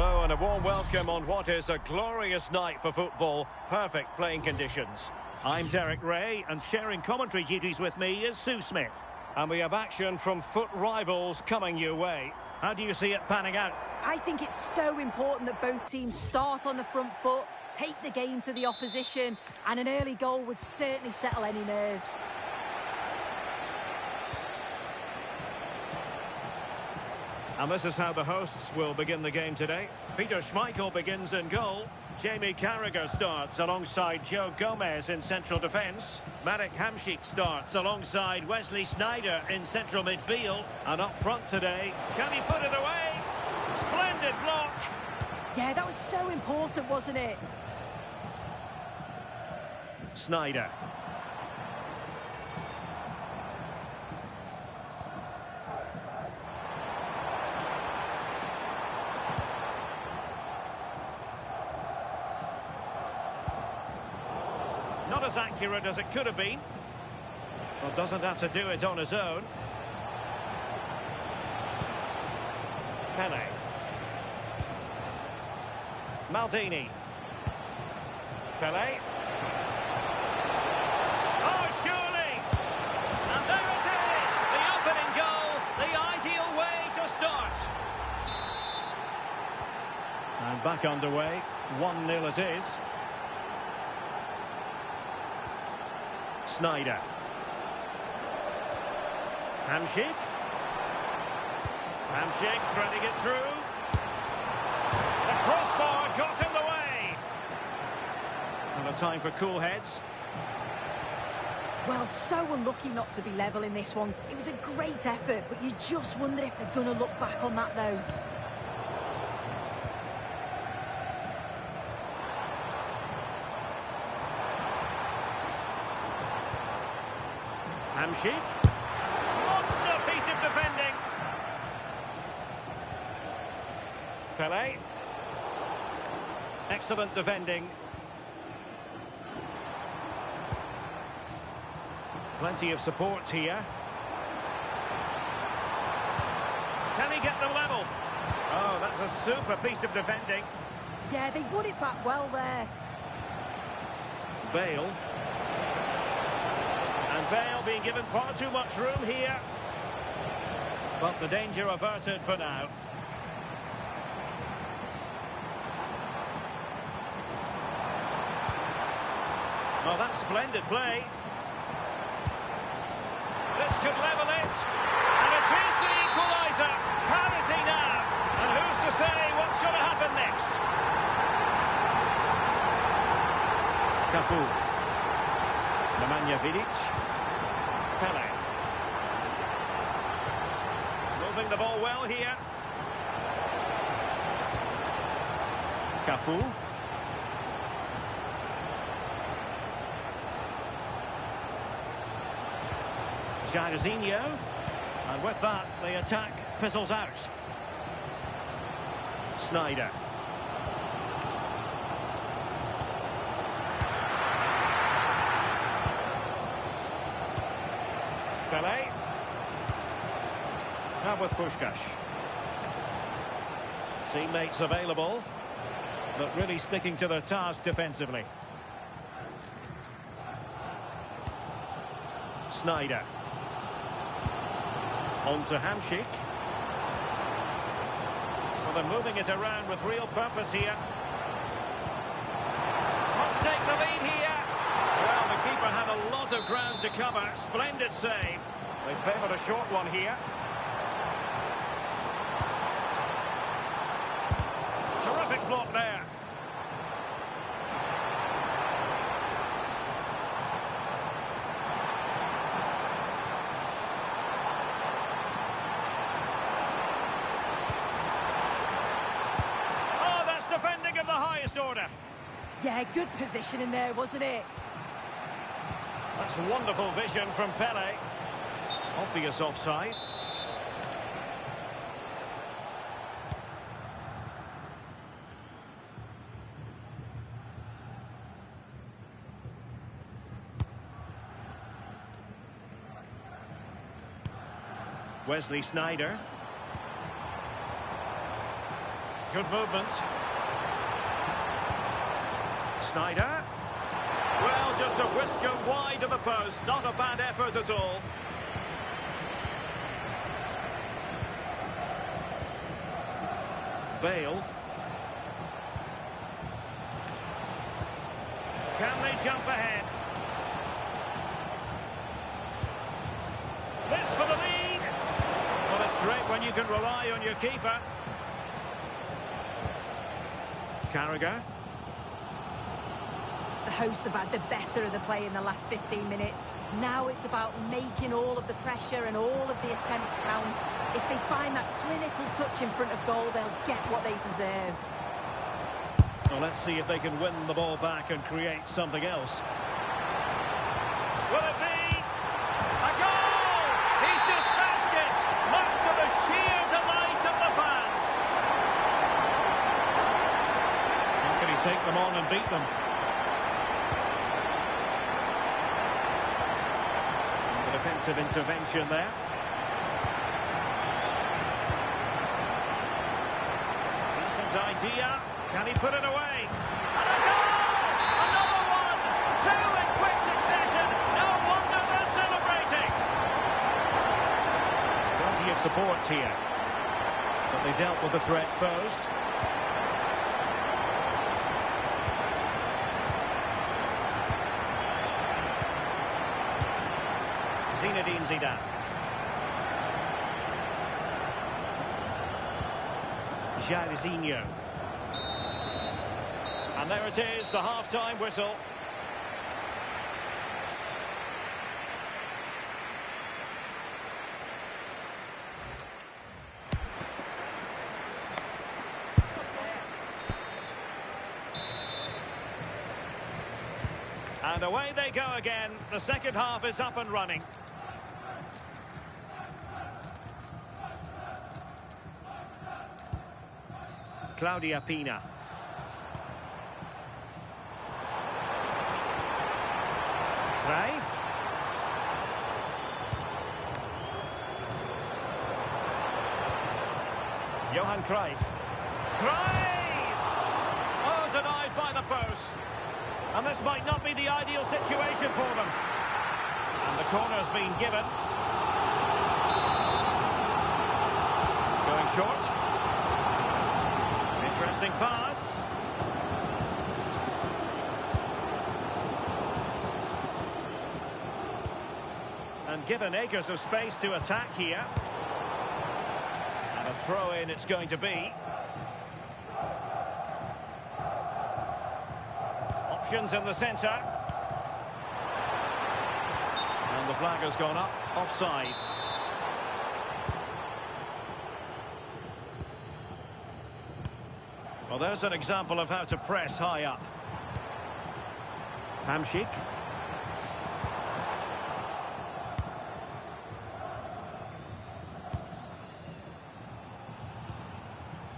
Hello and a warm welcome on what is a glorious night for football. Perfect playing conditions. I'm Derek Ray, and sharing commentary duties with me is Sue Smith. And we have action from foot rivals coming your way. How do you see it panning out? I think it's so important that both teams start on the front foot, take the game to the opposition, and an early goal would certainly settle any nerves. And this is how the hosts will begin the game today. Peter Schmeichel begins in goal. Jamie Carragher starts alongside Joe Gomez in central defence. Marek Hamšík starts alongside Wesley Sneijder in central midfield. And up front today, can he put it away? Splendid block! Yeah, that was so important, wasn't it? Sneijder. Not as accurate as it could have been. Well, doesn't have to do it on his own. Pele. Maldini. Pele. Oh, surely! And there it is! The opening goal, the ideal way to start. And back underway. 1-0 it is. Sneijder. Hamšík. Hamšík threading it through. The crossbar got in the way. And a time for cool heads. Well, so unlucky not to be level in this one. It was a great effort, but you just wonder if they're going to look back on that, though. Hamšík. Monster piece of defending. Pele. Excellent defending. Plenty of support here. Can he get them level? Oh, that's a super piece of defending. Yeah, they won it back well there. Bale. And Bale being given far too much room here. But the danger averted for now. Oh, that's splendid play. This could level it. And it is the equaliser. Parity now. And who's to say what's going to happen next? Cafu. Nemanja Vidic. Pele. Moving the ball well here. Cafu. Jairzinho. And with that, the attack fizzles out. Sneijder. Pele. Now with Puskás. Teammates available, but really sticking to their task defensively. Sneijder. On to Hamšík. Well, they're moving it around with real purpose here. Must take the lead here. Well, the keeper had a lot of ground to cover. Splendid save. They favoured a short one here. Terrific block there. Oh, that's defending of the highest order. Yeah, good position in there, wasn't it? That's wonderful vision from Pele. Obvious offside. Wesley Sneijder. Good movement. Sneijder. Well, just a whisker wide of the post. Not a bad effort at all. Bale. Can they jump ahead? This for the lead. Well, it's great when you can rely on your keeper. Carragher. The hosts have had the better of the play in the last 15 minutes. Now it's about making all of the pressure and all of the attempts count. If they find that clinical touch in front of goal, they'll get what they deserve. Well, let's see if they can win the ball back and create something else. Will it be a goal? He's dispatched it, much to the sheer delight of the fans. How can he take them on and beat them? The defensive intervention there. Decent idea. Can he put it away? And a goal! Another one! Two in quick succession. No wonder they're celebrating. Plenty of support here. But they dealt with the threat posed. Zinedine Zidane. Jairzinho. And there it is, the half-time whistle. And away they go again. The second half is up and running. Claudia Pina. Cruyff. Johan Cruyff. Cruyff! Oh, denied by the post. And this might not be the ideal situation for them. And the corner's been given. Going short. Interesting pass. And given acres of space to attack here. And a throw-in it's going to be. Options in the centre. And the flag has gone up, offside. Well, there's an example of how to press high up. Hamšík.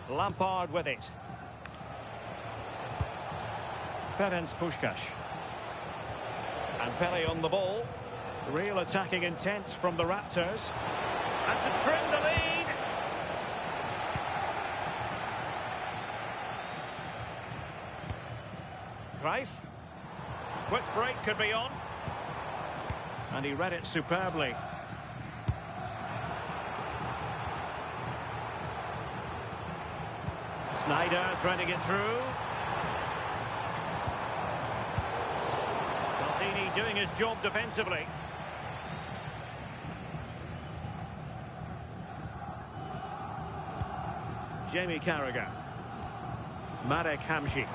Lampard with it. Ferenc Puskás. And Pele on the ball. Real attacking intent from the Raptors. And to trim the lead. Cruyff. Quick break could be on. And he read it superbly. Sneijder threading it through. Maldini doing his job defensively. Jamie Carragher. Marek Hamšík.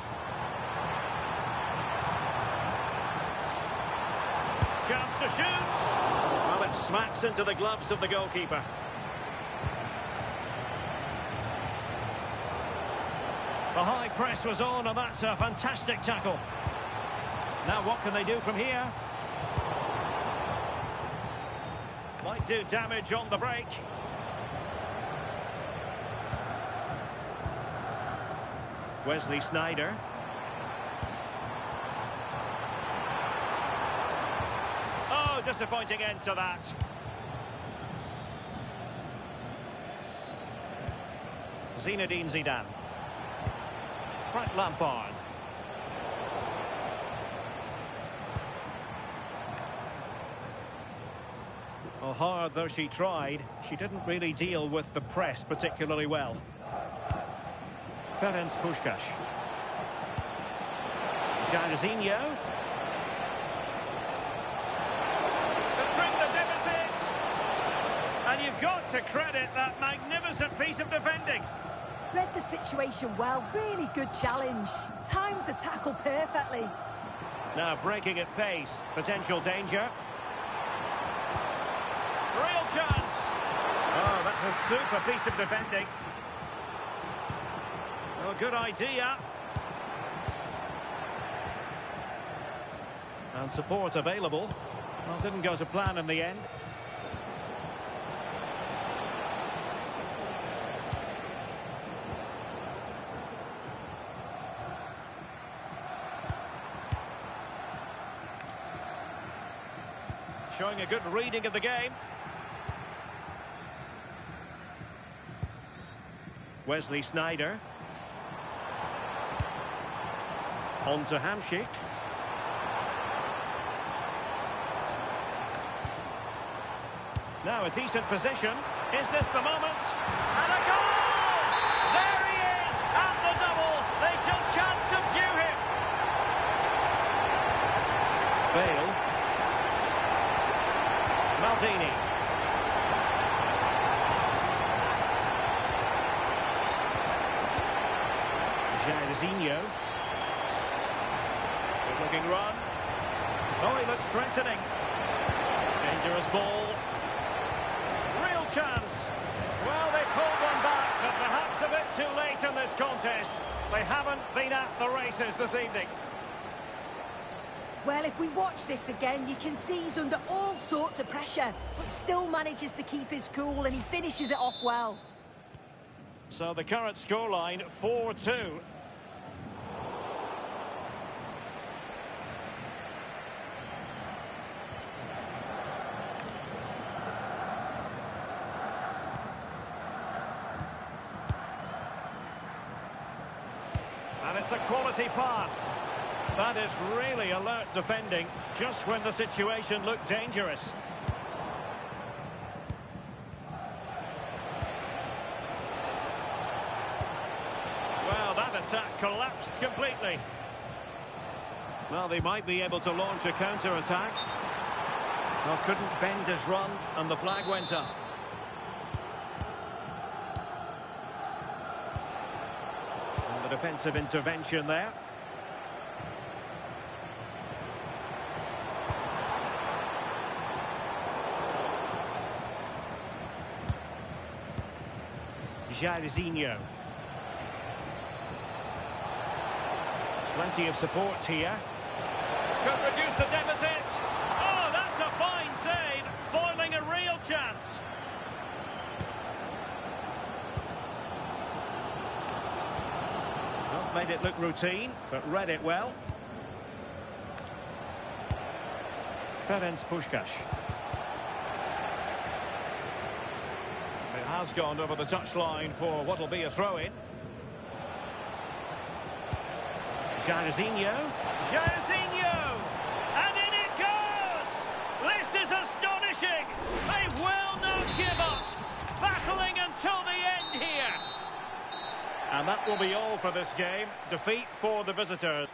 Chance to shoot. Well, it smacks into the gloves of the goalkeeper. The high press was on, and that's a fantastic tackle. Now what can they do from here? Might do damage on the break. Wesley Sneijder. Oh, disappointing end to that. Zinedine Zidane. Frank Lampard. Well, hard though she tried, she didn't really deal with the press particularly well. Ferenc Puskás. Jairzinho. To trim the deficit. And you've got to credit that magnificent piece of defending. Read the situation well, really good challenge. Times the tackle perfectly. Now breaking at pace, potential danger. Real chance. Oh, that's a super piece of defending. Well, good idea. And support available. Well, didn't go to plan in the end. Showing a good reading of the game. Wesley Sneijder. On to Hamšík. Now a decent position. Is this the moment? And a goal! There he is! And the double! They just can't subdue him! Bale. Maldini. Jairzinho. Good looking run. Oh, he looks threatening. Dangerous ball. Real chance. Well, they pulled one back, but perhaps a bit too late in this contest. They haven't been at the races this evening. Well, if we watch this again, you can see he's under all sorts of pressure, but still manages to keep his cool, and he finishes it off well. So the current scoreline, 4-2. And it's a quality pass. That is really alert defending, just when the situation looked dangerous. Well, that attack collapsed completely. Well, they might be able to launch a counter-attack. Well, couldn't bend his run, and the flag went up. And the defensive intervention there. Jairzinho. Plenty of support here. Could reduce the deficit. Oh, that's a fine save, foiling a real chance. Not made it look routine, but read it well. Ferenc Puskás. It has gone over the touchline for what will be a throw-in. Jairzinho. Jairzinho! And in it goes! This is astonishing! They will not give up! Battling until the end here! And that will be all for this game. Defeat for the visitors.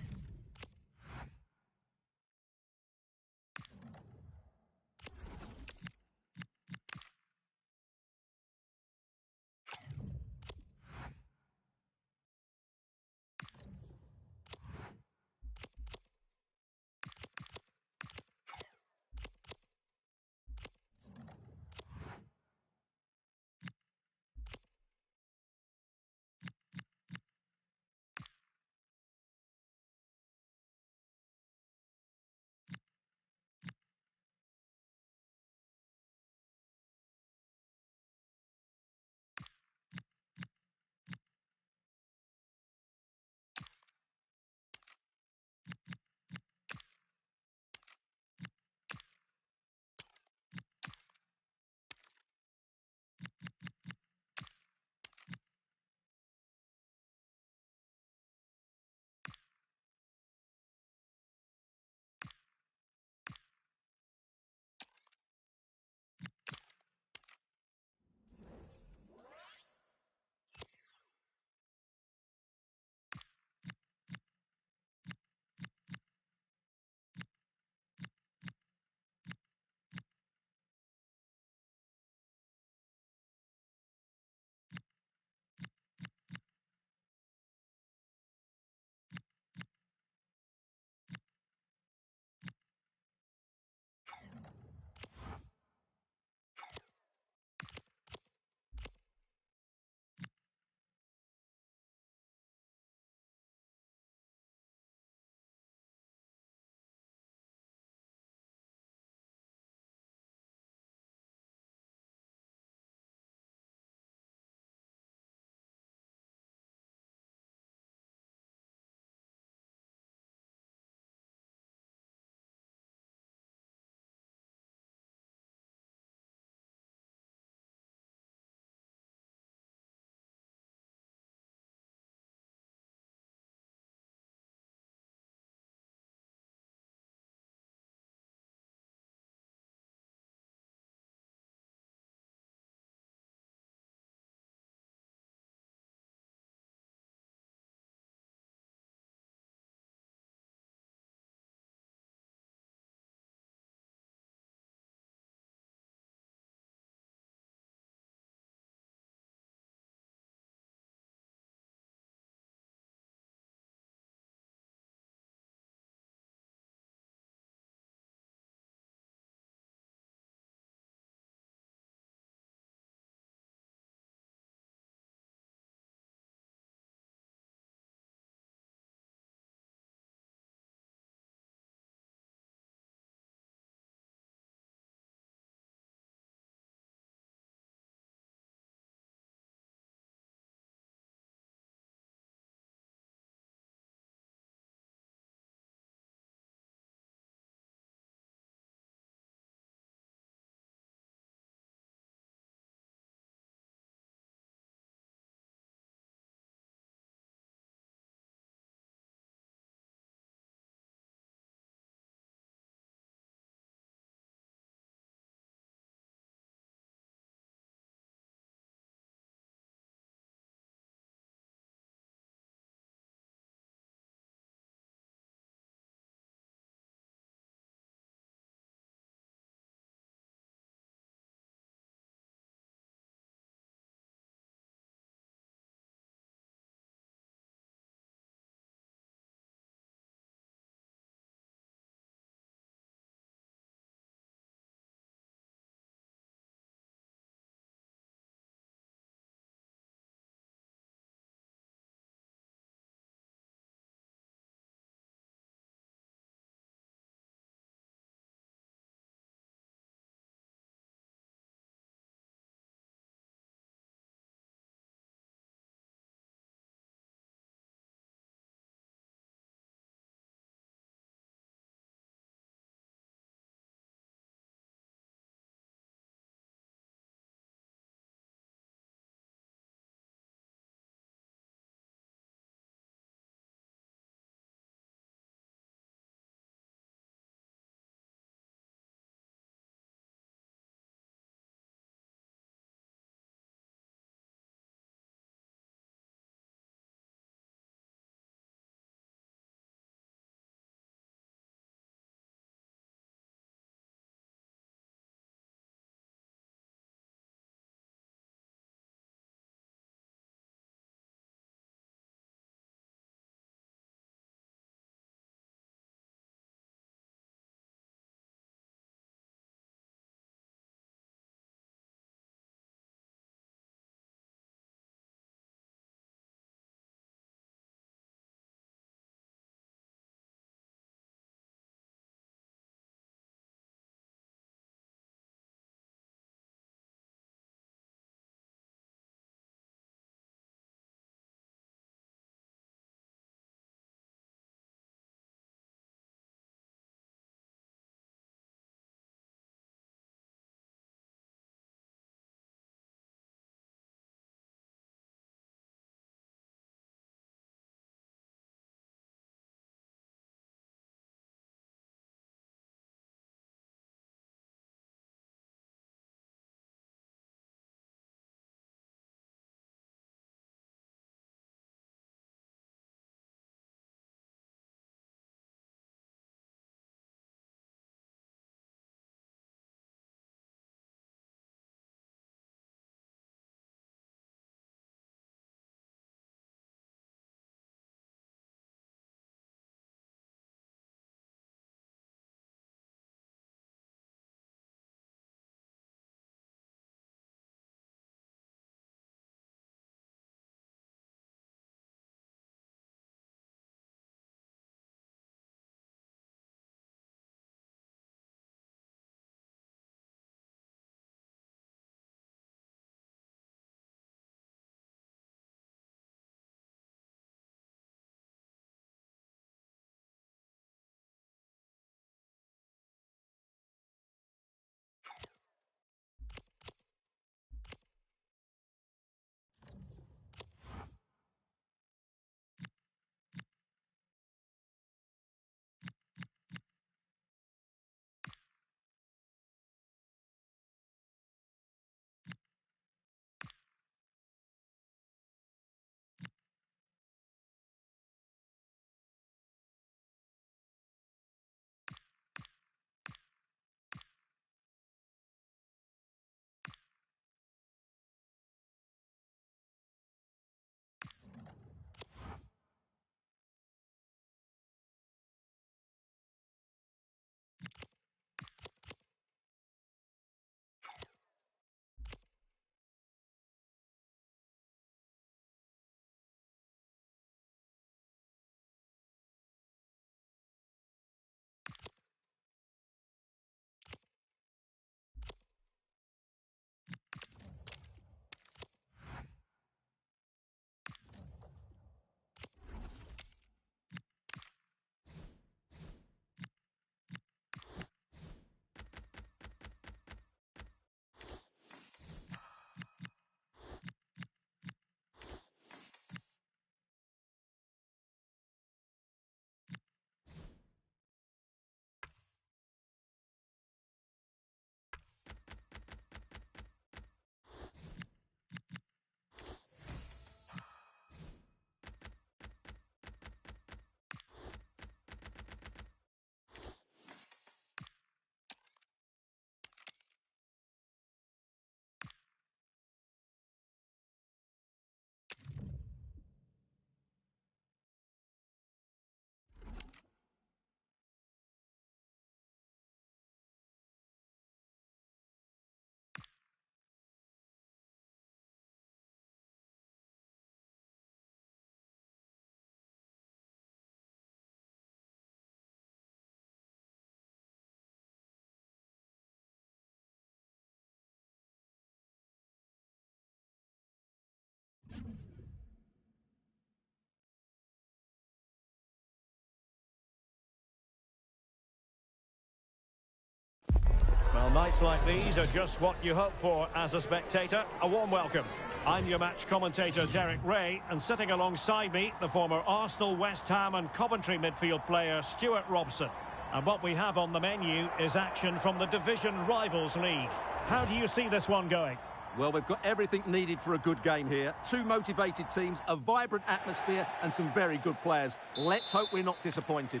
Nights like these are just what you hope for as a spectator. A warm welcome. I'm your match commentator, Derek Ray, and sitting alongside me, the former Arsenal, West Ham and Coventry midfield player, Stuart Robson. And what we have on the menu is action from the Division Rivals League. How do you see this one going? Well, we've got everything needed for a good game here. Two motivated teams, a vibrant atmosphere and some very good players. Let's hope we're not disappointed.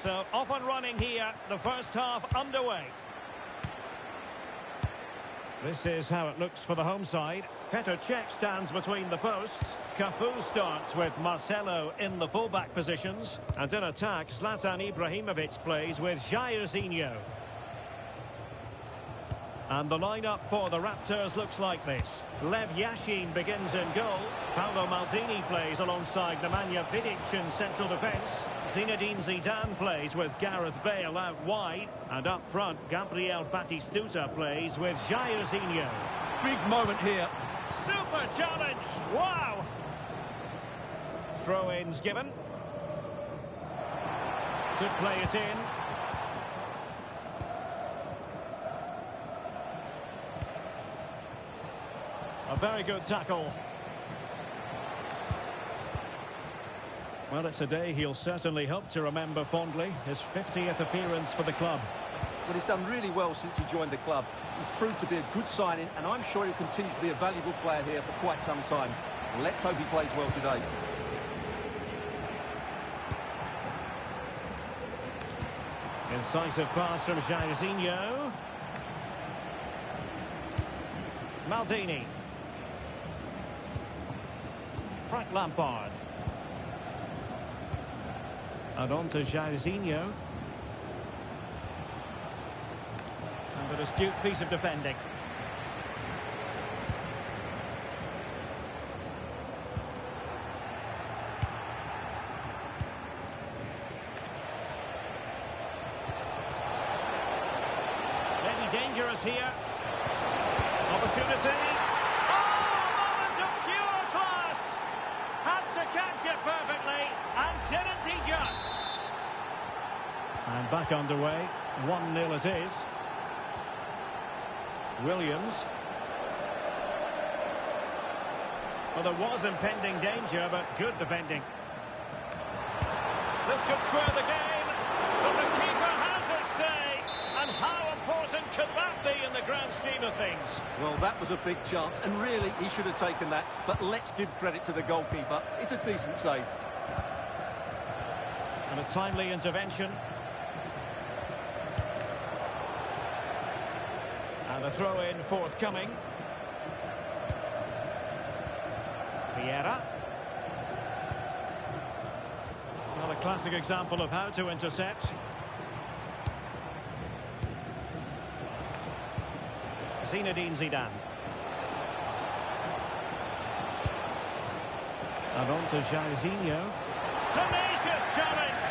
So, off and running here, the first half underway. This is how it looks for the home side. Petr Cech stands between the posts. Cafu starts with Marcelo in the fullback positions. And in attack, Zlatan Ibrahimovic plays with Jairzinho. And the lineup for the Raptors looks like this. Lev Yashin begins in goal. Paolo Maldini plays alongside Nemanja Vidic in central defence. Zinedine Zidane plays with Gareth Bale out wide. And up front, Gabriel Batistuta plays with Jairzinho. Big moment here. Super challenge! Wow! Throw-ins given. Could play it in. A very good tackle. Well, it's a day he'll certainly hope to remember fondly. His 50th appearance for the club. Well, he's done really well since he joined the club. He's proved to be a good signing, and I'm sure he'll continue to be a valuable player here for quite some time. Let's hope he plays well today. Incisive pass from Jairzinho. Maldini. Frank Lampard. And on to Jairzinho. And an astute piece of defending. Maybe dangerous here. Opportunity. Perfectly, and didn't he just? And back underway, 1-0 it is. Williams. Well, there was impending danger, but good defending. This could square the game, but the keeper has his say. And how important could that be in the grand scheme of things? Well, that was a big chance, and really, he should have taken that. But let's give credit to the goalkeeper. It's a decent save. And a timely intervention. And a throw-in forthcoming. Vieira. Well, a classic example of how to intercept. Zinedine Zidane. And on to Jairzinho. Tenacious challenge!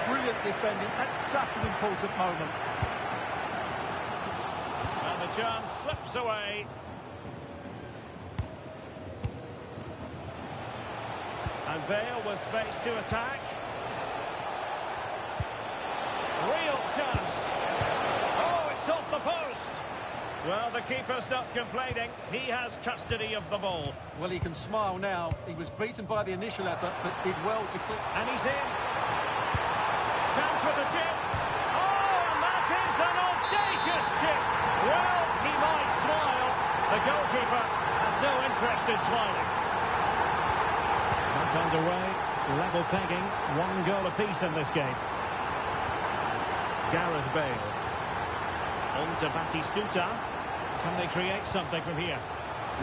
Brilliant defending at such an important moment. And the chance slips away. And Bale with space to attack. Real chance. Oh, it's off the post. Well, the keeper's not complaining. He has custody of the ball. Well, he can smile now. He was beaten by the initial effort, but did well to clip. And he's in. Chance with the chip. Oh, and that is an audacious chip. Well, he might smile. The goalkeeper has no interest in smiling. Back underway. Level pegging. 1 goal apiece in this game. Gareth Bale. On to Batistuta. Can they create something from here?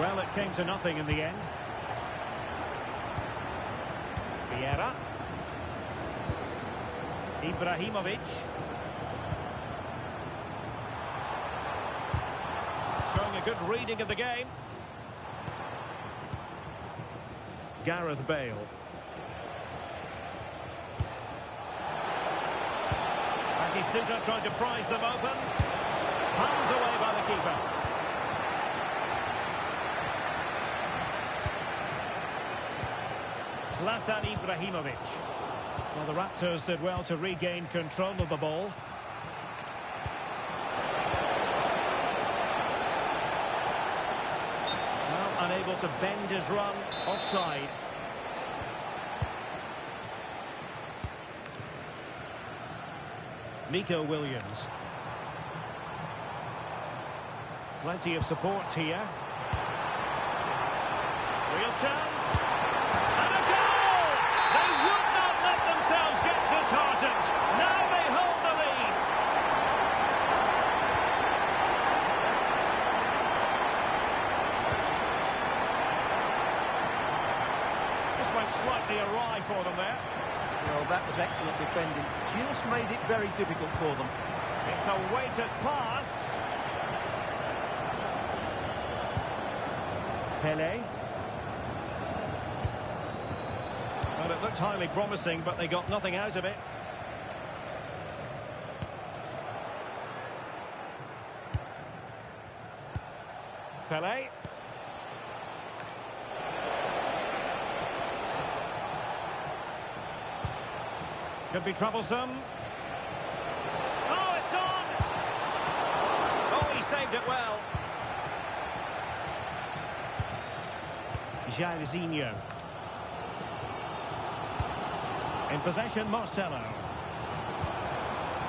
Well, it came to nothing in the end. Vieira. Ibrahimovic. Showing a good reading of the game. Gareth Bale. Batistuta trying to prise them open. Palmed away by the keeper. Zlatan Ibrahimovic. Well, the Raptors did well to regain control of the ball. able to bend his run. Offside. Nico Williams. Plenty of support here. Real chance. And a goal! They would not let themselves get disheartened. Now they hold the lead. This went slightly awry for them there. Well, that was excellent defending. Just made it very difficult for them. It's a weighted pass. Pele. Well, it looked highly promising, but they got nothing out of it. Pele. Could be troublesome. Oh, it's on! Oh, he saved it well. Jairzinho. In possession, Marcelo.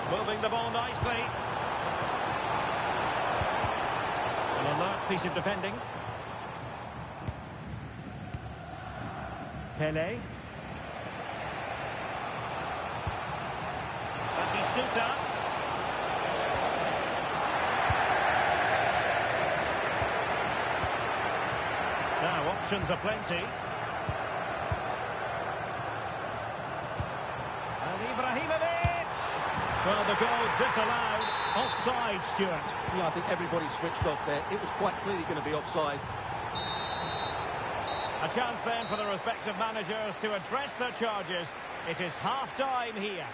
Moving the ball nicely. An alert piece of defending. Pele. Batistuta. Now, options are plenty. And Ibrahimovic! Well, the goal disallowed. Offside, Stuart. Yeah, I think everybody switched off there. It was quite clearly going to be offside. A chance then for the respective managers to address their charges. It is half-time here.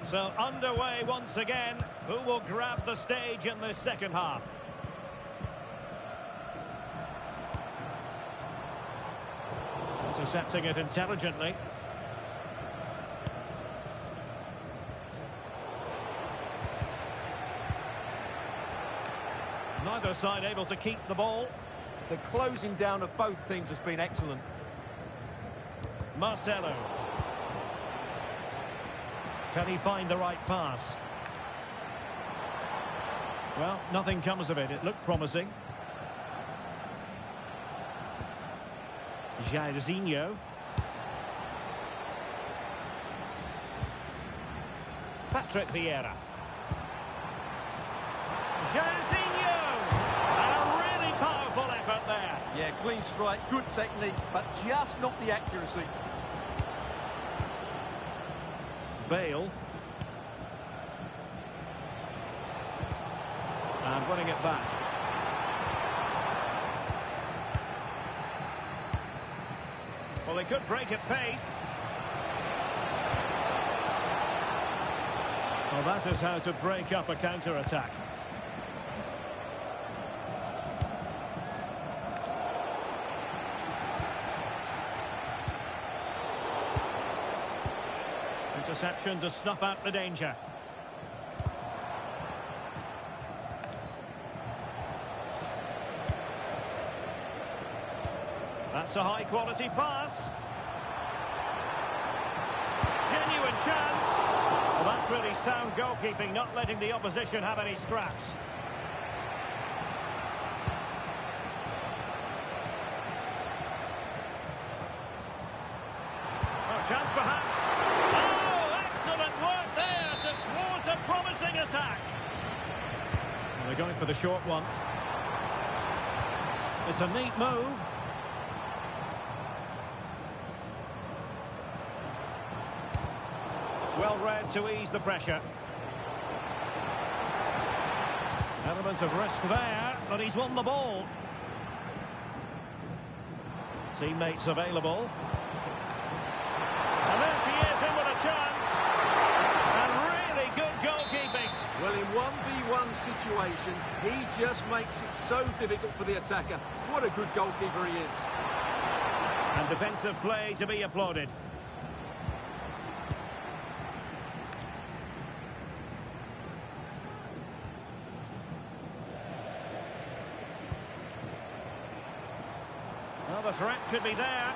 So underway once again. Who will grab the stage in this second half? Intercepting it intelligently. Neither side able to keep the ball. The closing down of both teams has been excellent. Marcelo. Can he find the right pass? Well, nothing comes of it. It looked promising. Jairzinho. Patrick Vieira. Jairzinho! And a really powerful effort there. Yeah, clean strike, good technique, but just not the accuracy. Bale. And winning it back. Well, they could break at pace. Well, that is how to break up a counter-attack. Interception to snuff out the danger. That's a high-quality pass. Genuine chance. Well, that's really sound goalkeeping, not letting the opposition have any scraps. chance perhaps. Oh, excellent work there to thwart a promising attack. And they're going for the short one. It's a neat move. Well read to ease the pressure. Element of risk there, but he's won the ball. Teammates available. And there she is in with a chance. And really good goalkeeping. Well, in 1v1 situations, he just makes it so difficult for the attacker. What a good goalkeeper he is. And defensive play to be applauded. Well, the threat could be there.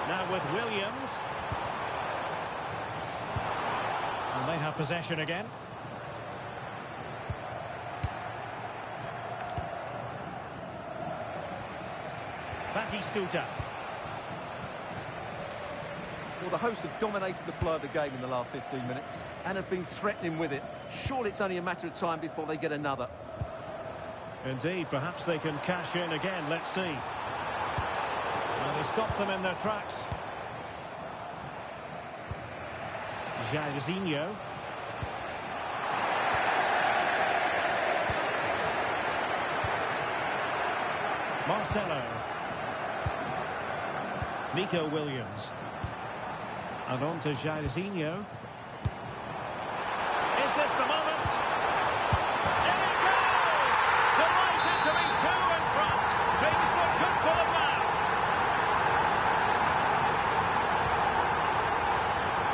Now with Williams. And they have possession again. Batistuta. Well, the hosts have dominated the flow of the game in the last 15 minutes and have been threatening with it. Surely it's only a matter of time before they get another. Indeed, perhaps they can cash in again. Let's see. Well, they stopped them in their tracks. Jairzinho. Marcelo. Nico Williams. And on to Jairzinho. Is this the moment? In it goes! Delighted to be two in front. Things look good for them now.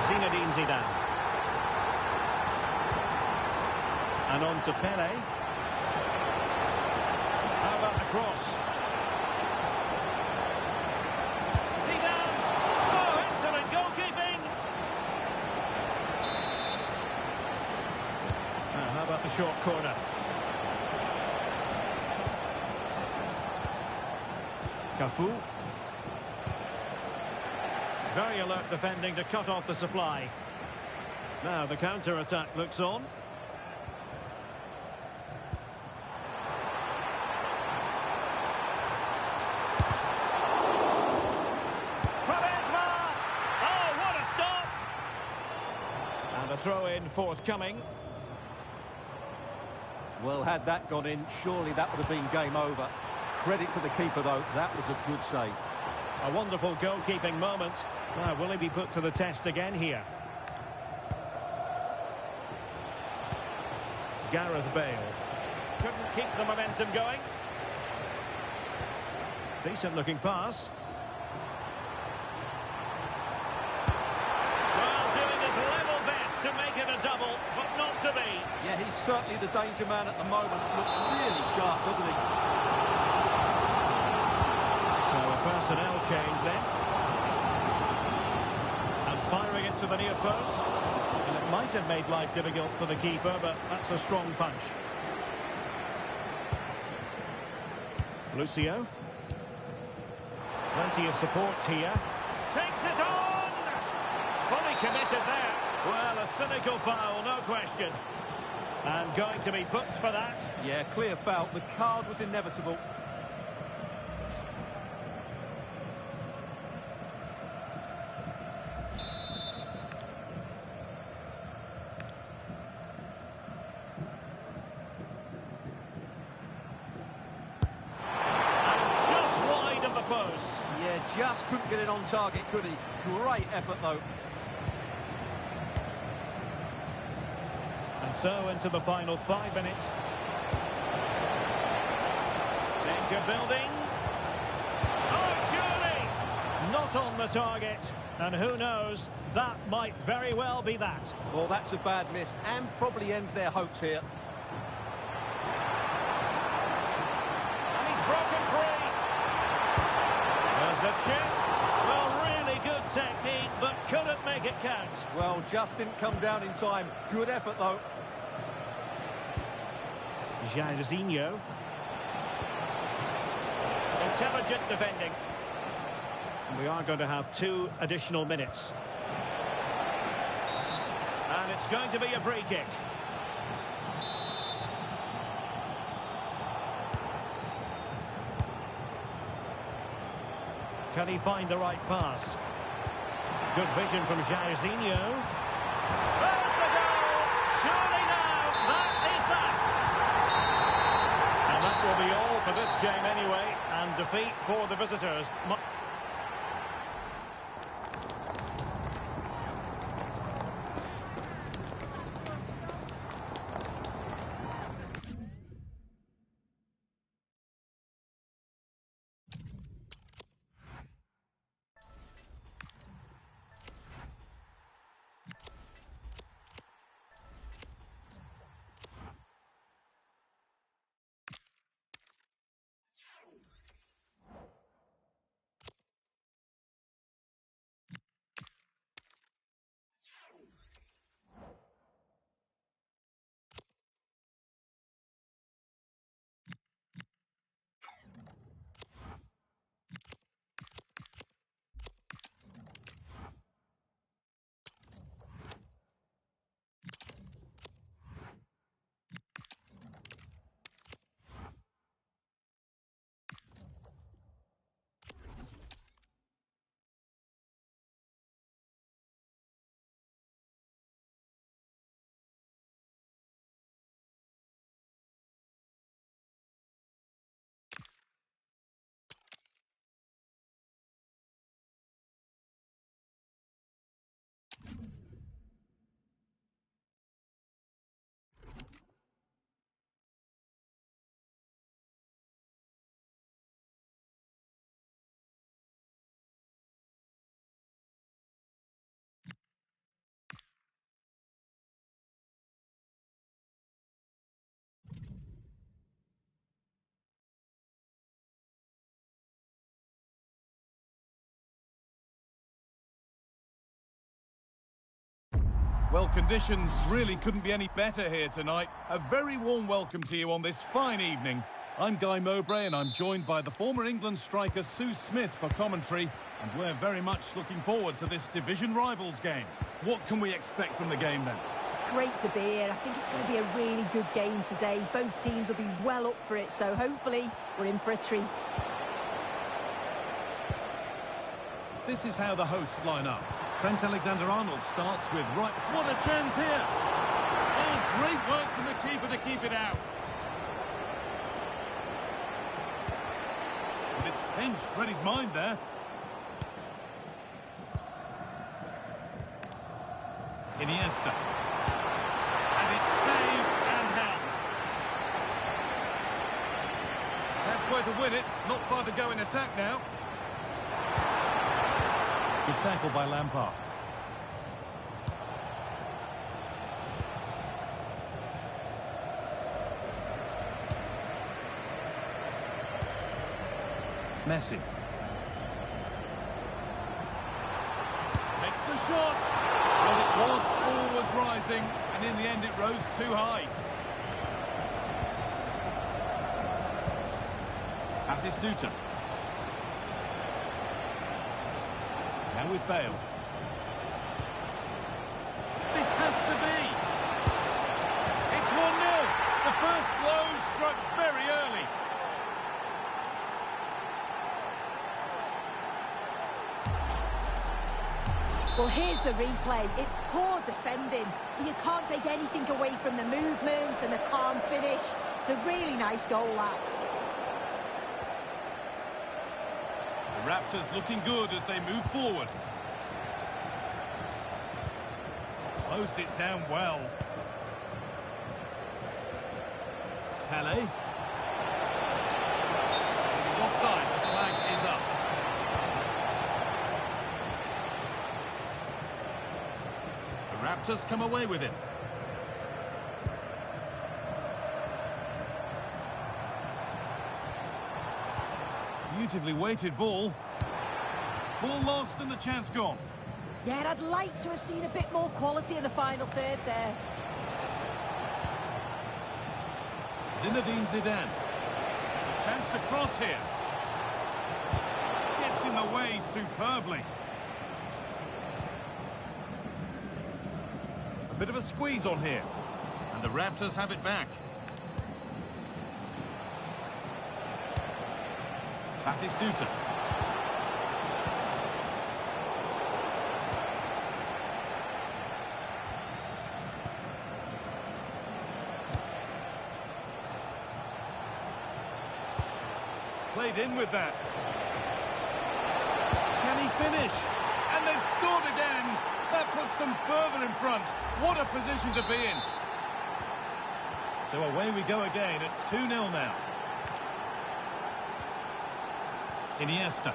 Zinedine Zidane. And on to Pele. How about the cross? Zidane. Oh, excellent goalkeeping. How about the short corner? Cafu. Very alert defending to cut off the supply. Now the counter-attack looks on. Oh, what a stop! And a throw-in forthcoming. Well, had that gone in, surely that would have been game over. Credit to the keeper, though. That was a good save. A wonderful goalkeeping moment. Now, will he be put to the test again here? Gareth Bale. Couldn't keep the momentum going. Decent-looking pass. Well, doing his level best to make it a double, but not to be. Yeah, he's certainly the danger man at the moment. Looks really sharp, doesn't he? So a personnel change then. And firing it to the near post. And it might have made life difficult for the keeper, but that's a strong punch. Lucio. Plenty of support here. Takes it on! Fully committed there. Well, a cynical foul, no question. And going to be booked for that. Yeah, clear foul. The card was inevitable. Just couldn't get it on target, could he? Great effort, though. And so into the final 5 minutes. Danger building. Oh, surely! Not on the target. And who knows, that might very well be that. Well, that's a bad miss, and probably ends their hopes here. And he's broken free. There's the chip. Well, really good technique, but couldn't make it count. Well, just didn't come down in time. Good effort, though. Jairzinho. Intelligent defending. We are going to have 2 additional minutes. And it's going to be a free kick. Can he find the right pass? Good vision from Jairzinho. There's the goal! Surely now, that is that! And that will be all for this game anyway, and defeat for the visitors. Well, conditions really couldn't be any better here tonight. A very warm welcome to you on this fine evening. I'm Guy Mowbray and I'm joined by the former England striker Sue Smith for commentary, and we're very much looking forward to this division rivals game. What can we expect from the game then? It's great to be here. I think it's going to be a really good game today. Both teams will be well up for it, so hopefully we're in for a treat. This is how the hosts line up. Trent Alexander-Arnold starts with right... What a chance here! Oh, great work from the keeper to keep it out. But it's pinched, read his mind there. Iniesta. And it's saved and held. That's where to win it. Not far to go in attack now. Good tackle by Lampard. Messi. Takes the shot. Well, it was always rising, and in the end it rose too high. Batistuta. Now with Bale. This has to be. It's 1-0. The first blow struck very early. Well, here's the replay. It's poor defending. You can't take anything away from the movement and the calm finish. It's a really nice goal, that. The Raptors looking good as they move forward. Closed it down well. Pele. He's offside, the flag is up. The Raptors come away with it. Beautifully weighted ball. Ball lost and the chance gone. Yeah, and I'd like to have seen a bit more quality in the final third there. Zinedine Zidane. A chance to cross here. Gets in the away superbly. A bit of a squeeze on here. And the Raptors have it back. Batistuta. Played in with that. Can he finish? And they've scored again. That puts them further in front. What a position to be in. So away we go again at 2-0 now. Iniesta.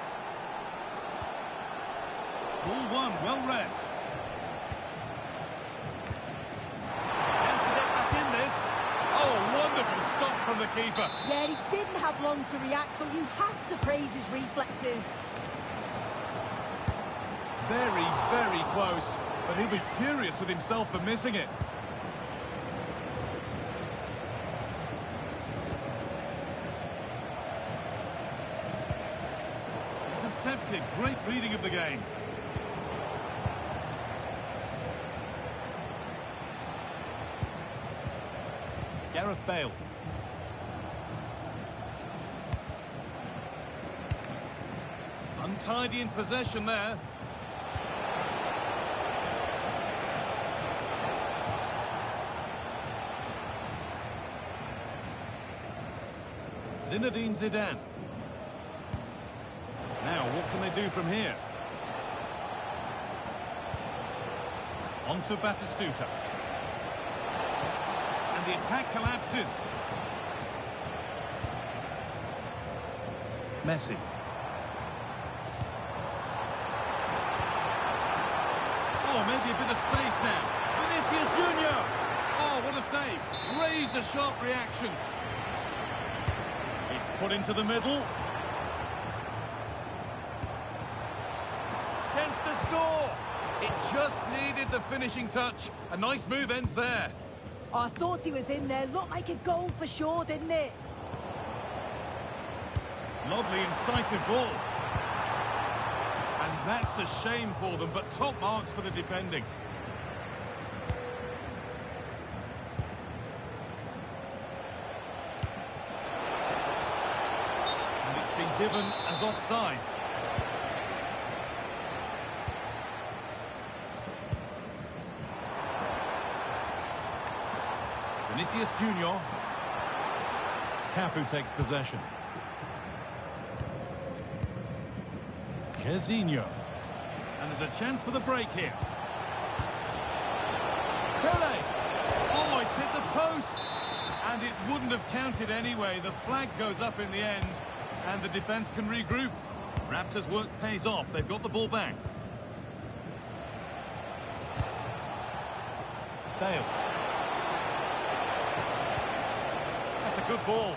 Ball one, well read. Has to get back in this. Oh, wonderful stop from the keeper. Yeah, he didn't have long to react, but you have to praise his reflexes. Very, very close. But he'll be furious with himself for missing it. Intercepted. Great reading of the game. Gareth Bale. Untidy in possession there. Zinedine Zidane. Now, what can they do from here? On to Batistuta. And the attack collapses. Messi. Oh, maybe a bit of space now. Vinicius Junior. Oh, what a save. Razor-sharp reactions. It's put into the middle. Chance to score. It just needed the finishing touch. A nice move ends there. Oh, I thought he was in there. Looked like a goal for sure, didn't it? Lovely, incisive ball. And that's a shame for them, but top marks for the defending. And it's been given as offside. Vinicius Junior. Cafu takes possession. Jezinho. And there's a chance for the break here. Pele. Oh, it's hit the post. And it wouldn't have counted anyway. The flag goes up in the end. And the defence can regroup. Raptors' work pays off. They've got the ball back. Bale. That's a good ball.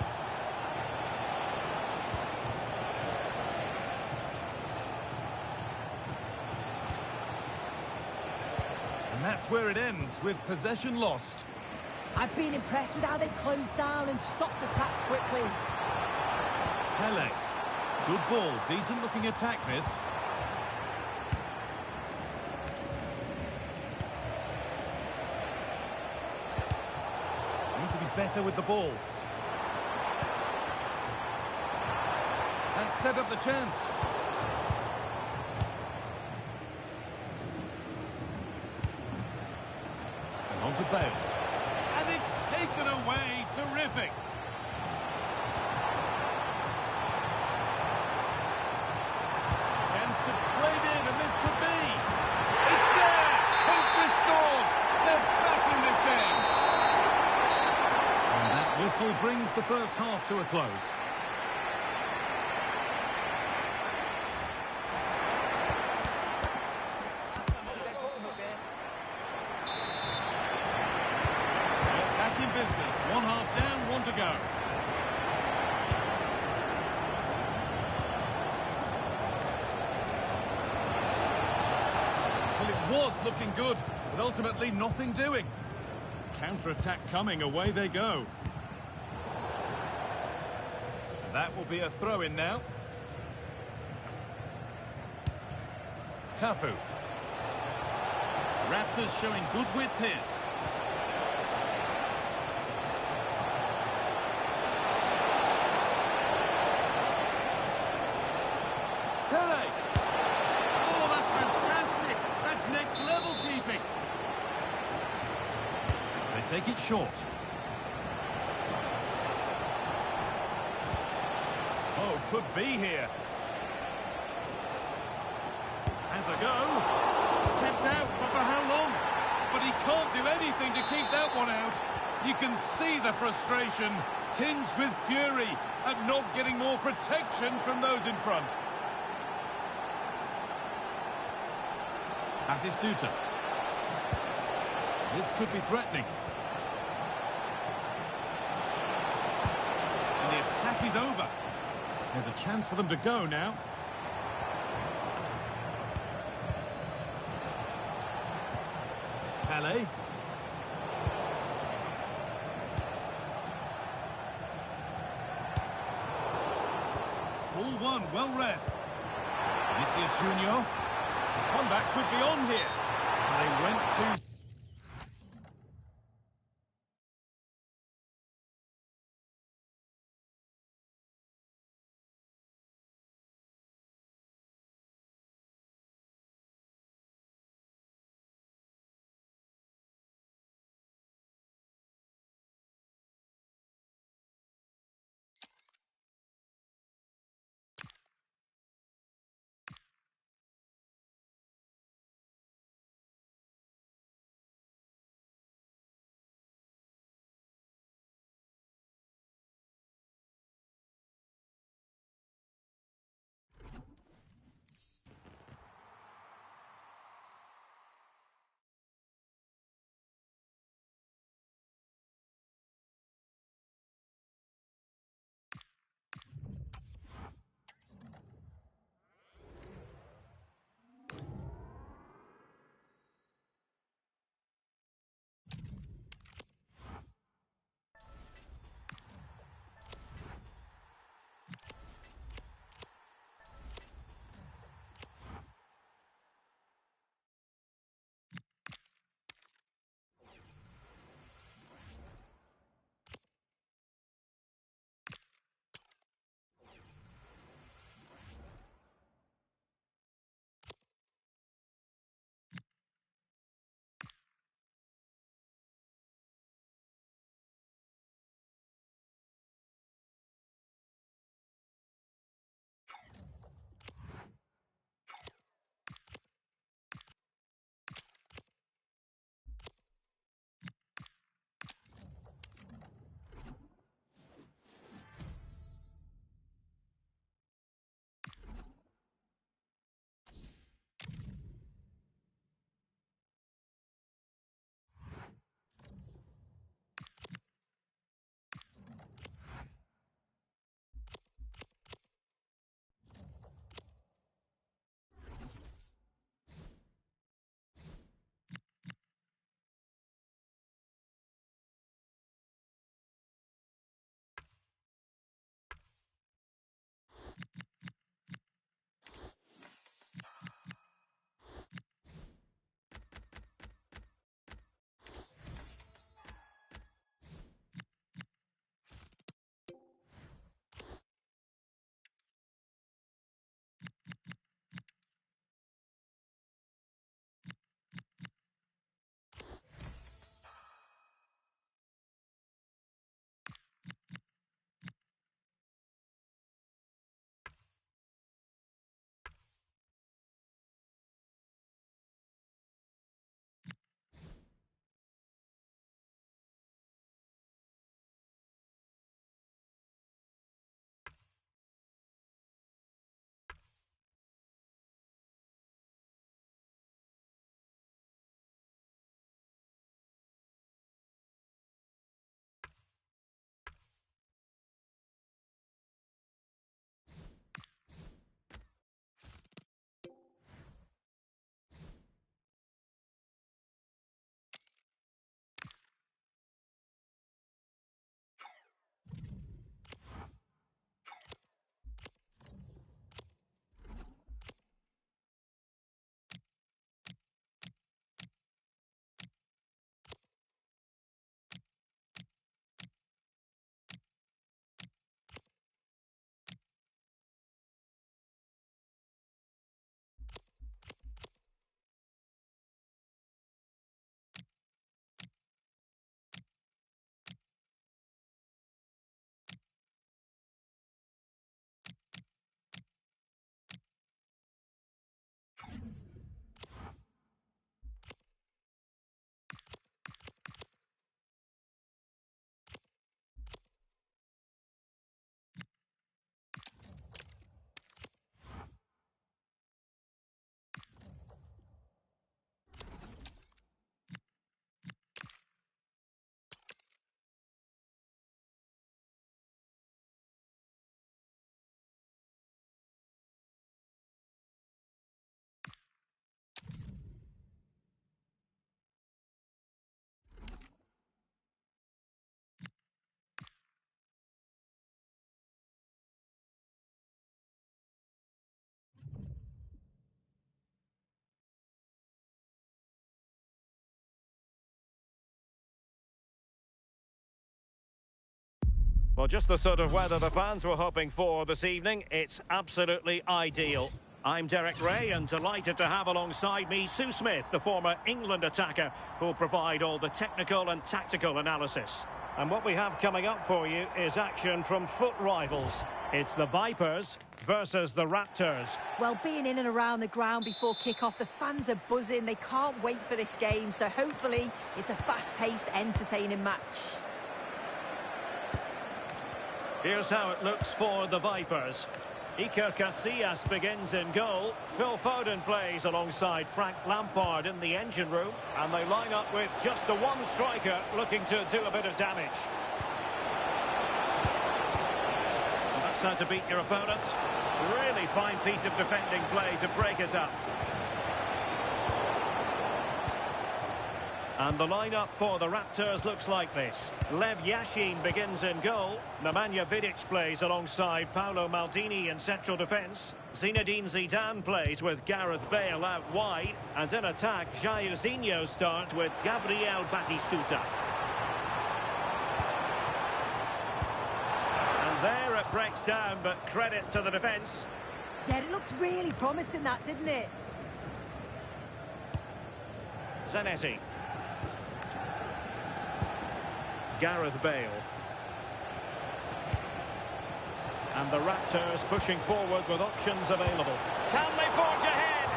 And that's where it ends, with possession lost. I've been impressed with how they've closed down and stopped attacks quickly. Pele. Good ball. Decent looking attack, this. Need to be better with the ball. That set up the chance. And on to Bale. And it's taken away. Terrific. Chance to play it in, and this could be. It's there. Hope restored. They're back in this game. And that whistle brings the first half to a close. Back in business. One half down, one to go. Well, it was looking good, but ultimately nothing doing. Counter-attack coming, away they go. That will be a throw-in now. Cafu. Raptors showing good width here. Pele! Oh, that's fantastic! That's next level keeping. They take it short. Oh, could be here. Has a go. Kept out, but for how long? But he can't do anything to keep that one out. You can see the frustration, tinged with fury, at not getting more protection from those in front. Batistuta. This could be threatening. And the attack is over. There's a chance for them to go now. Pele. Ball one, well read. Vinicius Junior. Comeback could be on here. And they went too Well, just the sort of weather the fans were hoping for this evening. It's absolutely ideal. I'm Derek Ray and delighted to have alongside me Sue Smith, the former England attacker, who'll provide all the technical and tactical analysis. And what we have coming up for you is action from foot rivals. It's the Vipers versus the Raptors. Well, being in and around the ground before kick-off, the fans are buzzing. They can't wait for this game, so hopefully it's a fast-paced, entertaining match. Here's how it looks for the Vipers. Iker Casillas begins in goal. Phil Foden plays alongside Frank Lampard in the engine room. And they line up with just the one striker looking to do a bit of damage. And that's how to beat your opponent. Really fine piece of defending play to break it up. And the lineup for the Raptors looks like this. Lev Yashin begins in goal. Nemanja Vidic plays alongside Paolo Maldini in central defence. Zinedine Zidane plays with Gareth Bale out wide. And in attack, Jairzinho starts with Gabriel Batistuta. And there it breaks down, but credit to the defence. Yeah, it looked really promising, that, didn't it? Zanetti. Gareth Bale. And the Raptors pushing forward with options available. Can they forge ahead?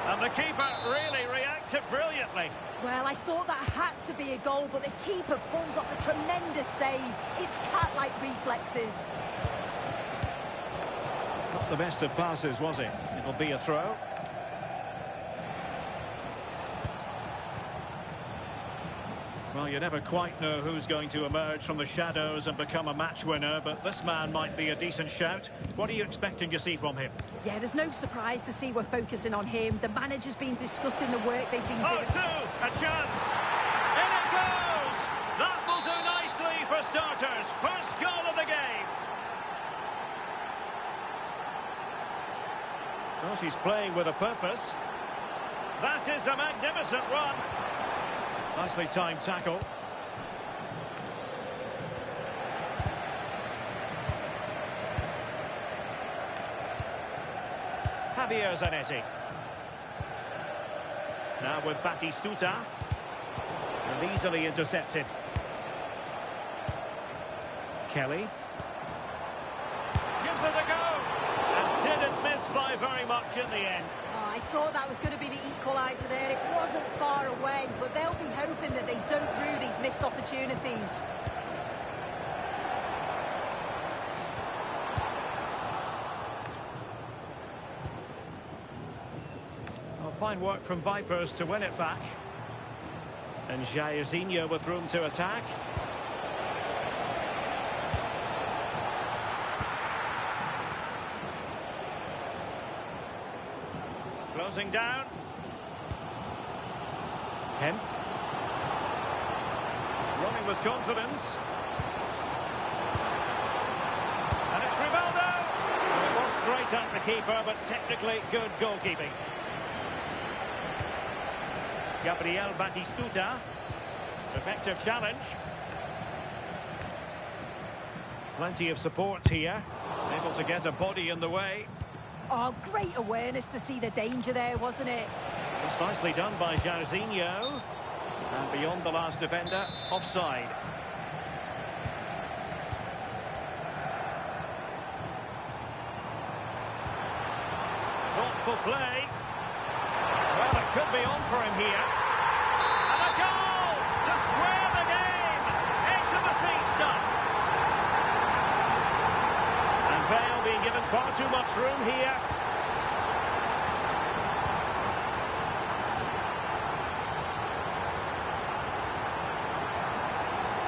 And the keeper really reacted brilliantly. Well, I thought that had to be a goal, but the keeper pulls off a tremendous save. It's cat-like reflexes. Not the best of passes, was it? It'll be a throw. Well, you never quite know who's going to emerge from the shadows and become a match winner, but this man might be a decent shout. What are you expecting to see from him? Yeah, there's no surprise to see we're focusing on him. The manager's been discussing the work they've been doing. Oh, Sue, a chance! In it goes! That will do nicely for starters. First goal of the game. Well, she's playing with a purpose. That is a magnificent run. Nicely timed tackle. Javier Zanetti. Now with Batistuta. And easily intercepted. Kelly. Gives it a go. And didn't miss by very much in the end. Oh, I thought that was going to be the equaliser there. It wasn't far away, but they'll be hoping that they don't rue these missed opportunities. Well, fine work from Vipers to win it back. And Jairzinho with room to attack. Closing down. Hemp. Running with confidence. And it's Rivaldo. Well, it was straight at the keeper, but technically good goalkeeping. Gabriel Batistuta. Effective challenge. Plenty of support here. Able to get a body in the way. Oh, great awareness to see the danger there, wasn't it? It's nicely done by Jairzinho. And beyond the last defender, offside. Thoughtful play. Well, it could be on for him here. And a goal to square the game. Into the seat stuff. And Bale being given far too much room here.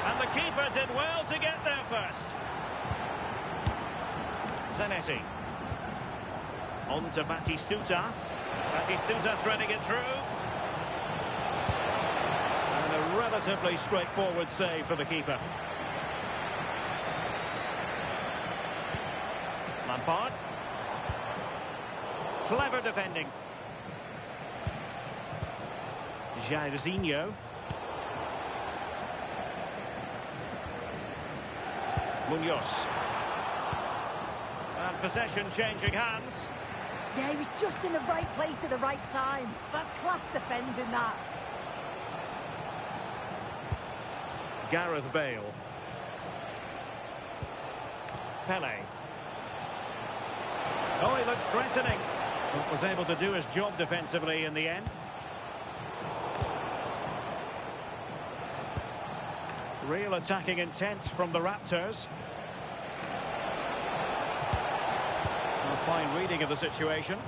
And the keeper did well to get there first. Zanetti. On to Batistuta. Batistuta threading it through. And a relatively straightforward save for the keeper. Lampard. Clever defending. Jairzinho. Munoz. And possession changing hands. Yeah, he was just in the right place at the right time. That's class defending, that. Gareth Bale. Pele. Oh, he looks threatening. But was able to do his job defensively in the end. Real attacking intent from the Raptors. A fine reading of the situation.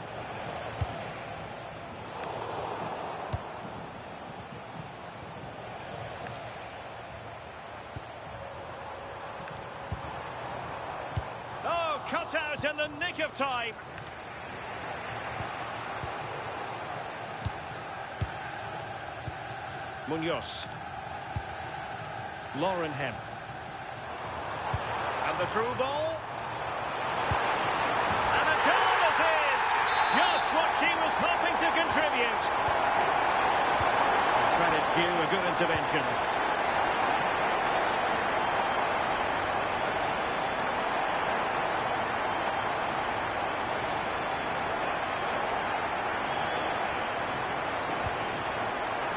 Oh, cut out in the nick of time. Munoz. Lauren Hemp. And the through ball. And a goal it is! Just what she was hoping to contribute. Credit due, a good intervention.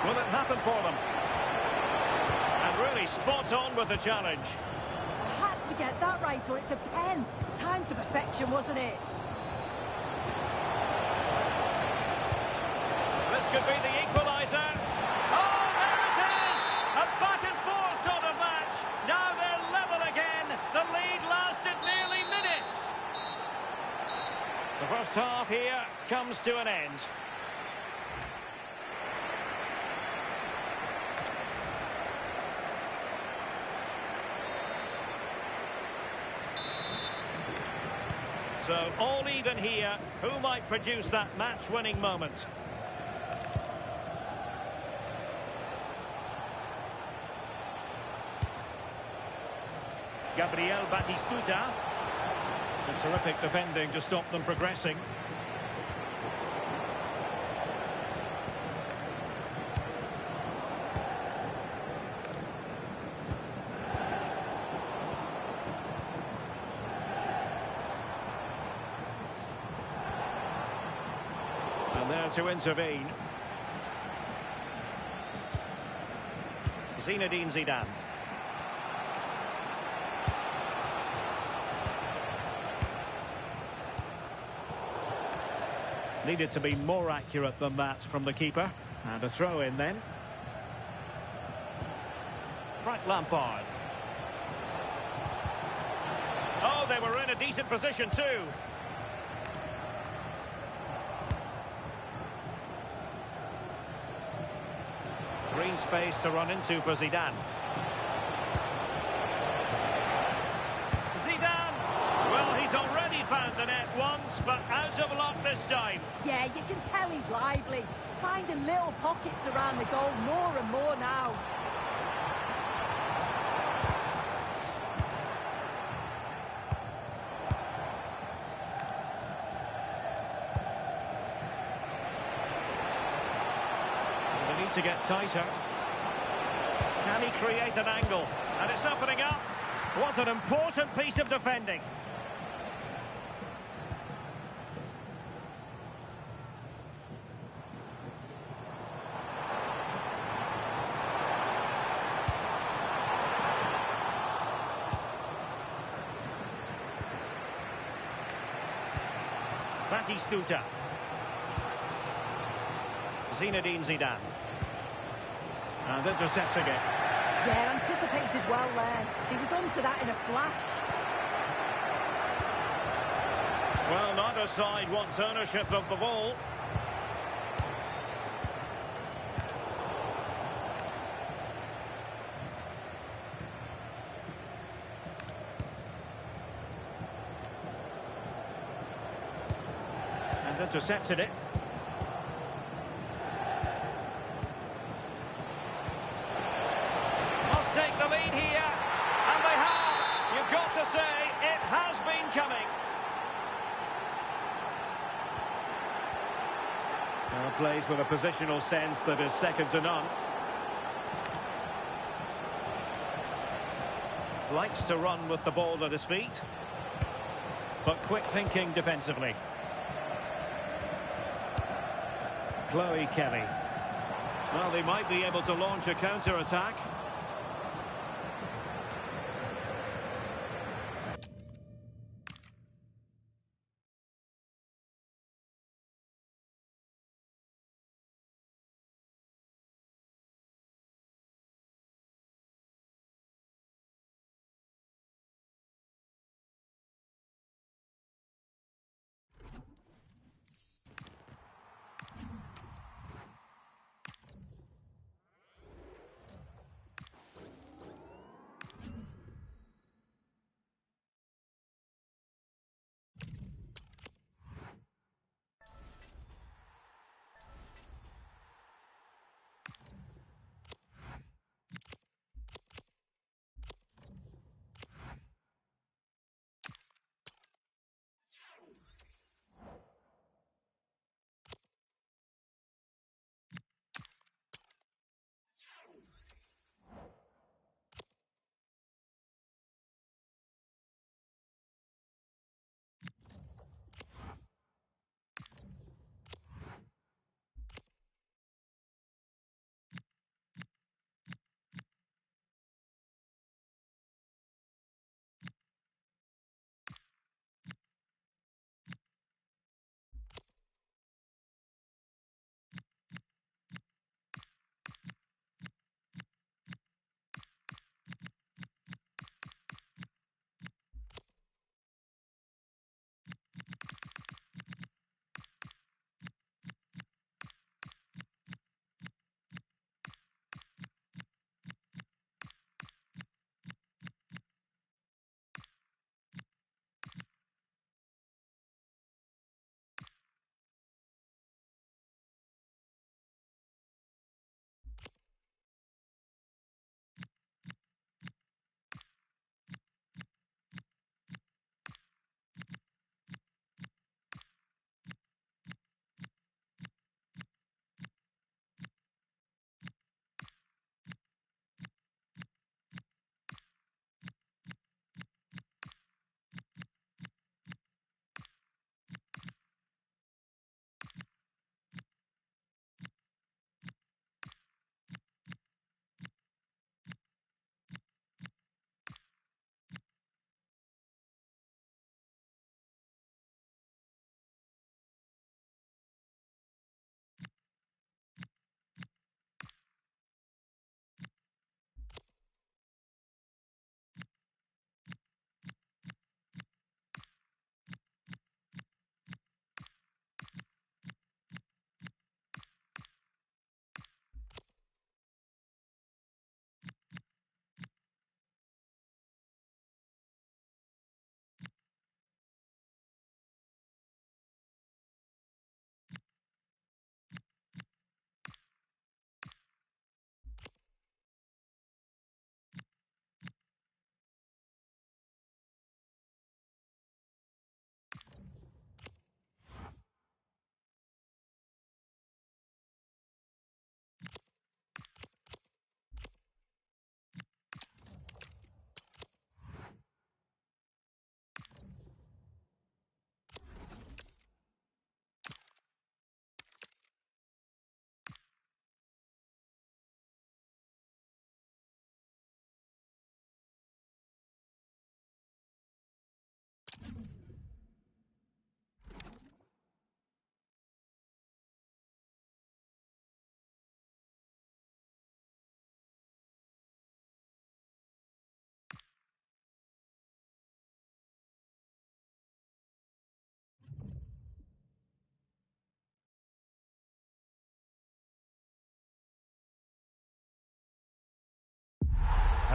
Will it happen for them? Really spot on with the challenge. Had to get that right or it's a pen. Time to perfection, wasn't it? This could be the equaliser. Oh, there it is! A back and forth sort of match. Now they're level again. The lead lasted nearly minutes. The first half here comes to an end. So, all even here. Who might produce that match-winning moment? Gabriel Batistuta. And terrific defending to stop them progressing. There to intervene. Zinedine Zidane. Needed to be more accurate than that from the keeper. And a throw in then. Frank Lampard. Oh, they were in a decent position too. Green space to run into for Zidane. Zidane! Well, he's already found the net once, but out of luck this time. Yeah, you can tell he's lively. He's finding little pockets around the goal more and more now. To get tighter. Can he create an angle? And it's opening up. What an important piece of defending. Batistuta. Zinedine Zidane. And intercepts again. Yeah, anticipated well there. He was onto that in a flash. Well, neither side wants ownership of the ball. And intercepted it. Take the lead here, and they have. You've got to say, it has been coming. Plays with a positional sense that is second to none. Likes to run with the ball at his feet. But quick thinking defensively. Chloe Kelly. Well, they might be able to launch a counter-attack.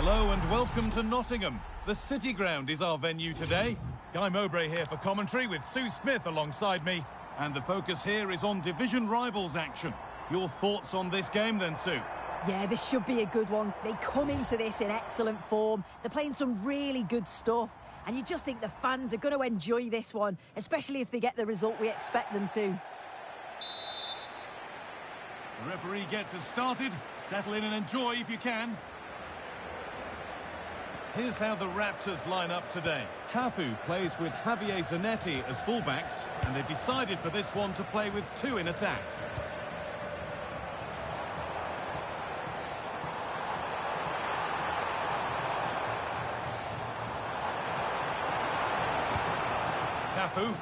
Hello and welcome to Nottingham. The City Ground is our venue today. Guy Mowbray here for commentary with Sue Smith alongside me. And the focus here is on division rivals action. Your thoughts on this game then, Sue? Yeah, this should be a good one. They come into this in excellent form. They're playing some really good stuff. And you just think the fans are going to enjoy this one, especially if they get the result we expect them to. The referee gets us started. Settle in and enjoy if you can. Here's how the Raptors line up today. Cafu plays with Javier Zanetti as fullbacks, and they've decided for this one to play with two in attack. Cafu.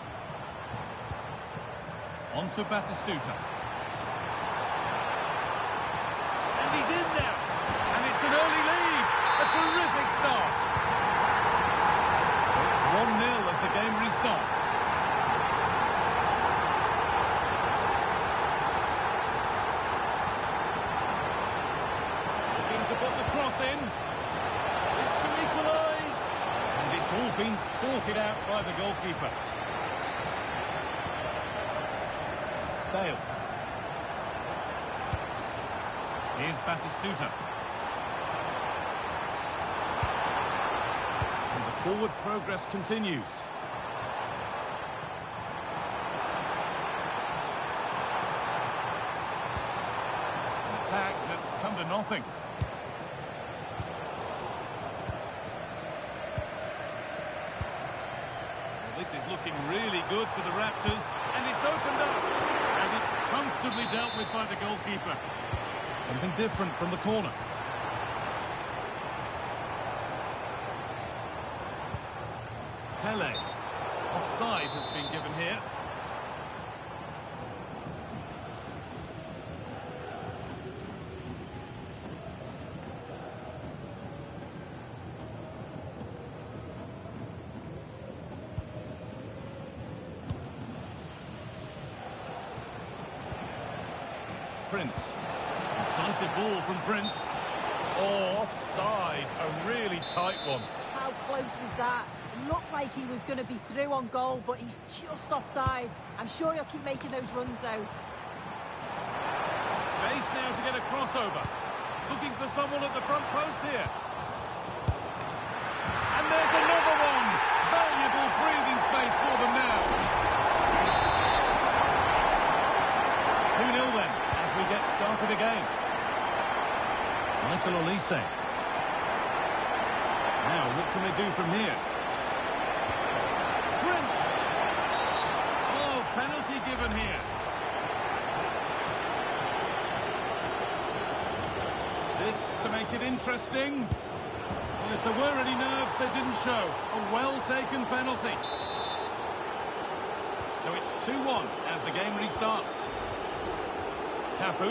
On to Batistuta. And he's in there. And it's an early lead. A terrific start. It's 1-0 as the game restarts. Looking to put the cross in. It's to equalise. And it's all been sorted out by the goalkeeper. Bale. Here's Batistuta. And the forward progress continues. An attack that's come to nothing. Well, this is looking really good for the Raptors, and it's opened up. And it's comfortably dealt with by the goalkeeper. Something different from the corner. Pele. Offside has been given here. Prince. Incisive ball from Prince. Oh, offside. A really tight one. How close was that? It looked like he was going to be through on goal, but he's just offside. I'm sure he'll keep making those runs, though. Space now to get a crossover. Looking for someone at the front post here. And there's another one. Valuable breathing space for them now. 2-0 then. We get started again. Michael Olise. Now, what can they do from here? Prince! Oh, penalty given here. This to make it interesting. Well, if there were any nerves, they didn't show. A well-taken penalty. So it's 2-1 as the game restarts. Cafu.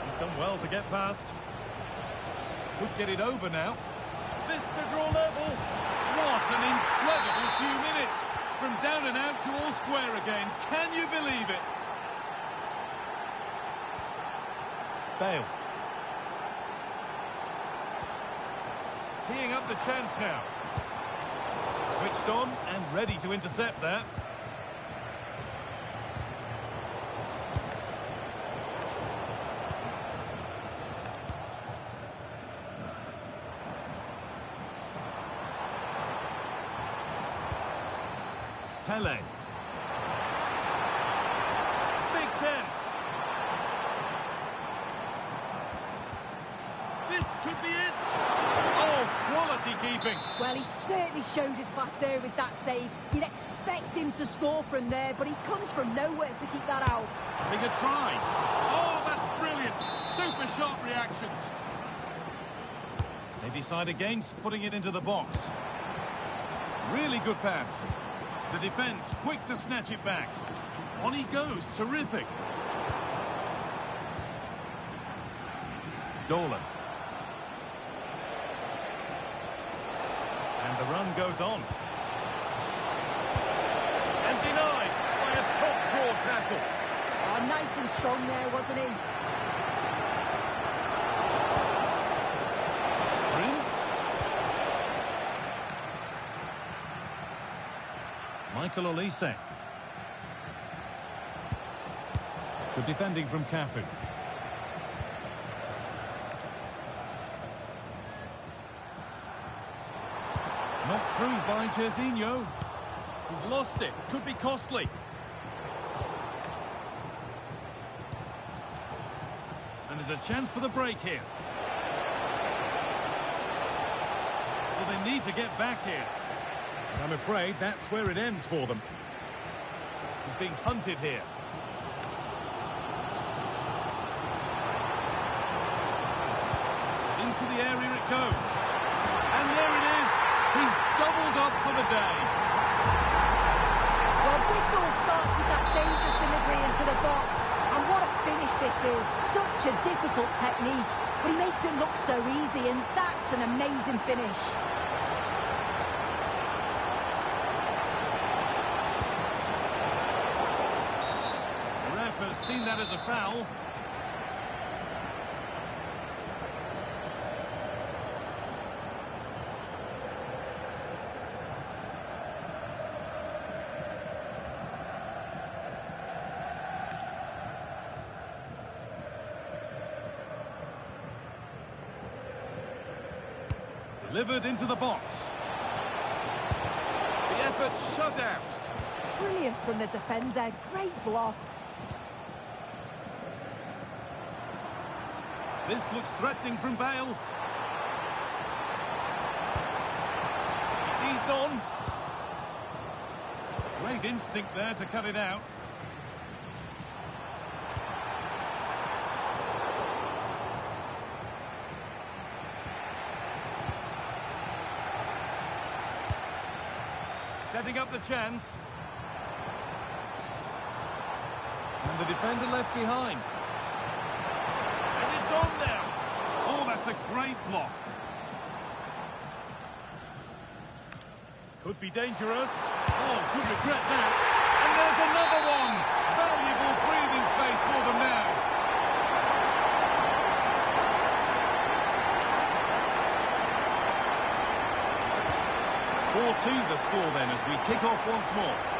He's done well to get past. Could get it over now. This to draw level. What an incredible few minutes. From down and out to all square again. Can you believe it? Bale. Teeing up the chance now. Switched on and ready to intercept that. Pele. Big chance. This could be it. Oh, quality keeping. Well, he certainly showed his class there with that save. You'd expect him to score from there, but he comes from nowhere to keep that out. Having a try. Oh, that's brilliant. Super sharp reactions. They decide against putting it into the box. Really good pass. The defence quick to snatch it back. On he goes. Terrific. Dolan. And the run goes on. And denied by a top draw tackle. Oh, nice and strong there, wasn't he? Prince. Michael Olise. Good defending from Cafu. Knocked through by Jorginho. He's lost it. Could be costly. There's a chance for the break here. Well, they need to get back here. And I'm afraid that's where it ends for them. He's being hunted here. Into the area it goes. And there it is. He's doubled up for the day. Well, this all starts with that dangerous delivery into the box. And what a finish this is. Such a difficult technique. But he makes it look so easy, and that's an amazing finish. The ref has seen that as a foul. Delivered into the box. The effort shut out. Brilliant from the defender. Great block. This looks threatening from Bale. It's eased on. Great instinct there to cut it out. Setting up the chance. And the defender left behind. And it's on now. Oh, that's a great block. Could be dangerous. Oh, could regret that. And there's another one. Valuable breathing space for them now. 4-2 the score then as we kick off once more.